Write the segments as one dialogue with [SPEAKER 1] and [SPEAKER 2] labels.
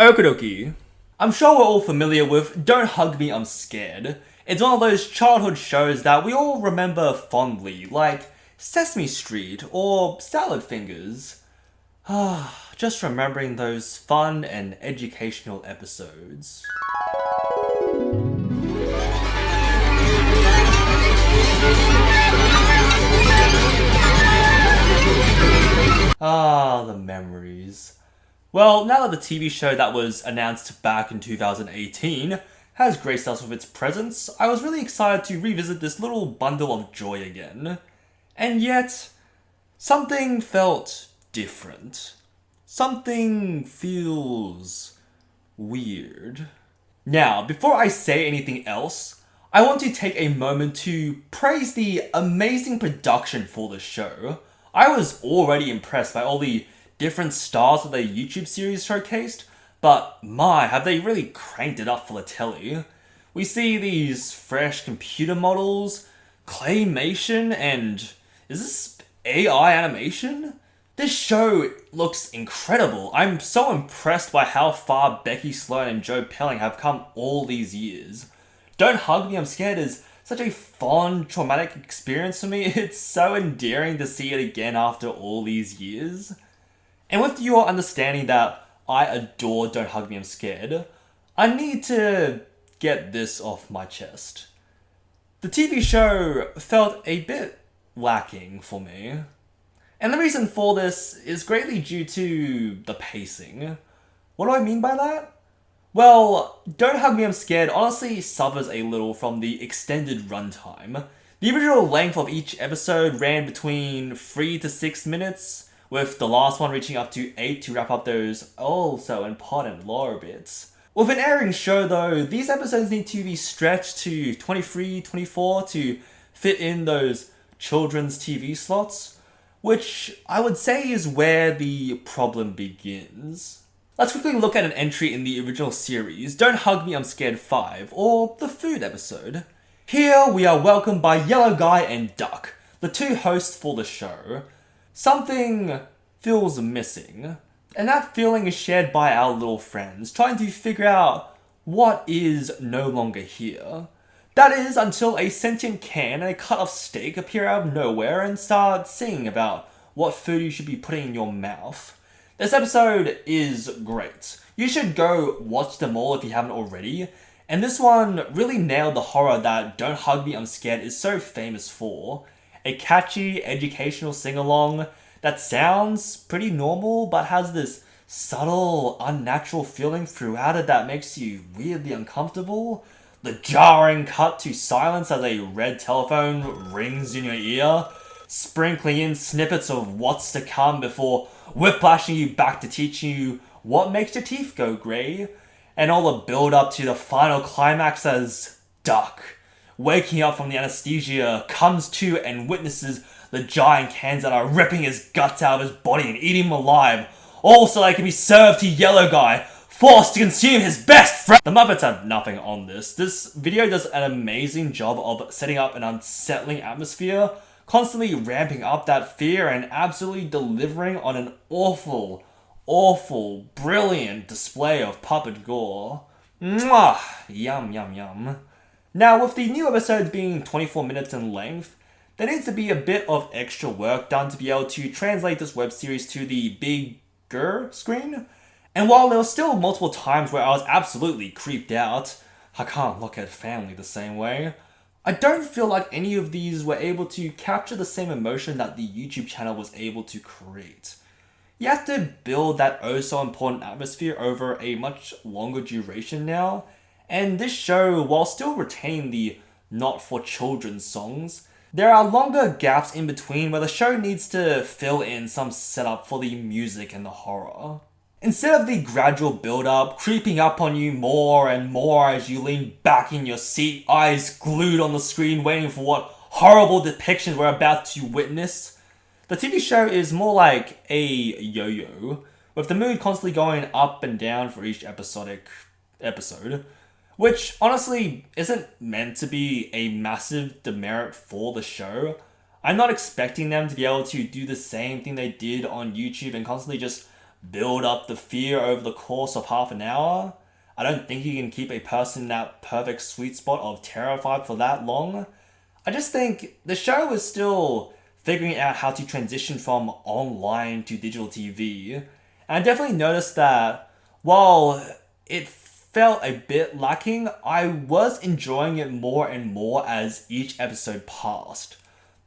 [SPEAKER 1] Okie dokie. I'm sure we're all familiar with Don't Hug Me, I'm Scared. It's one of those childhood shows that we all remember fondly, like Sesame Street or Salad Fingers. Just remembering those fun and educational episodes. The memories. Well, now that the TV show that was announced back in 2018 has graced us with its presence, I was really excited to revisit this little bundle of joy again. And yet, something felt different. Something feels weird. Now, before I say anything else, I want to take a moment to praise the amazing production for the show. I was already impressed by all the different stars that the YouTube series showcased, but my, have they really cranked it up for the telly. We see these fresh computer models, claymation, and is this AI animation? This show looks incredible. I'm so impressed by how far Becky, Sloan, and Pelling have come all these years. Don't Hug Me, I'm Scared is such a fond, traumatic experience for me. It's so endearing to see it again after all these years. And with your understanding that I adore Don't Hug Me, I'm Scared, I need to get this off my chest. The TV show felt a bit lacking for me. And the reason for this is greatly due to the pacing. What do I mean by that? Well, Don't Hug Me, I'm Scared honestly suffers a little from the extended runtime. The original length of each episode ran between 3 to 6 minutes, with the last one reaching up to 8 to wrap up those so important lore bits. With an airing show though, these episodes need to be stretched to 23, 24 to fit in those children's TV slots, which I would say is where the problem begins. Let's quickly look at an entry in the original series, Don't Hug Me, I'm Scared 5, or the food episode. Here we are welcomed by Yellow Guy and Duck, the two hosts for the show. Something feels missing, and that feeling is shared by our little friends, trying to figure out what is no longer here. That is, until a sentient can and a cut-off steak appear out of nowhere and start singing about what food you should be putting in your mouth. This episode is great. You should go watch them all if you haven't already. And this one really nailed the horror that Don't Hug Me, I'm Scared is so famous for. A catchy, educational sing-along that sounds pretty normal but has this subtle, unnatural feeling throughout it that makes you weirdly uncomfortable. The jarring cut to silence as a red telephone rings in your ear, sprinkling in snippets of what's to come before whiplashing you back to teaching you what makes your teeth go grey, and all the build up to the final climax as Duck, waking up from the anesthesia, comes to and witnesses the giant cans that are ripping his guts out of his body and eating him alive, all so they can be served to Yellow Guy, forced to consume his best friend. The Muppets have nothing on this. This video does an amazing job of setting up an unsettling atmosphere, constantly ramping up that fear and absolutely delivering on an awful, brilliant display of puppet gore. Mwah! Yum, yum, yum. Now, with the new episodes being 24 minutes in length, there needs to be a bit of extra work done to be able to translate this web series to the bigger screen. And while there were still multiple times where I was absolutely creeped out, I can't look at family the same way, I don't feel like any of these were able to capture the same emotion that the YouTube channel was able to create. You have to build that so important atmosphere over a much longer duration now, and this show, while still retaining the not for children songs, there are longer gaps in between where the show needs to fill in some setup for the music and the horror. Instead of the gradual build-up, creeping up on you more and more as you lean back in your seat, eyes glued on the screen waiting for what horrible depiction we're about to witness, the TV show is more like a yo-yo, with the mood constantly going up and down for each episode, which honestly isn't meant to be a massive demerit for the show. I'm not expecting them to be able to do the same thing they did on YouTube and constantly just build up the fear over the course of half an hour. I don't think you can keep a person in that perfect sweet spot of terrified for that long. I just think the show is still figuring out how to transition from online to digital TV. And I definitely noticed that while it felt a bit lacking, I was enjoying it more and more as each episode passed.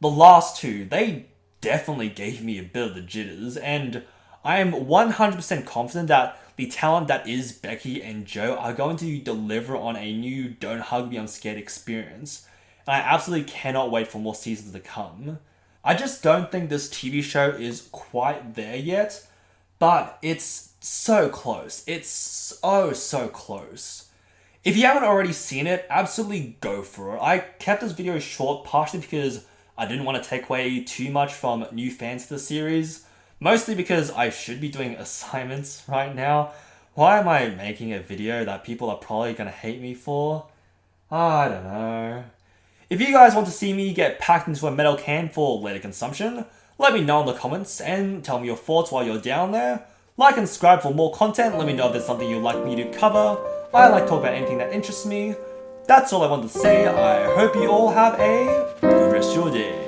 [SPEAKER 1] The last two, they definitely gave me a bit of the jitters, and I am 100% confident that the talent that is Becky and Joe are going to deliver on a new Don't Hug Me I'm Scared experience. And I absolutely cannot wait for more seasons to come. I just don't think this TV show is quite there yet, but it's so close. It's so close. If you haven't already seen it, absolutely go for it. I kept this video short partially because I didn't want to take away too much from new fans to the series. Mostly because I should be doing assignments right now. Why am I making a video that people are probably going to hate me for? I don't know. If you guys want to see me get packed into a metal can for later consumption, let me know in the comments and tell me your thoughts while you're down there. Like and subscribe for more content. Let me know if there's something you'd like me to cover. I like to talk about anything that interests me. That's all I want to say. I hope you all have a good rest of your day.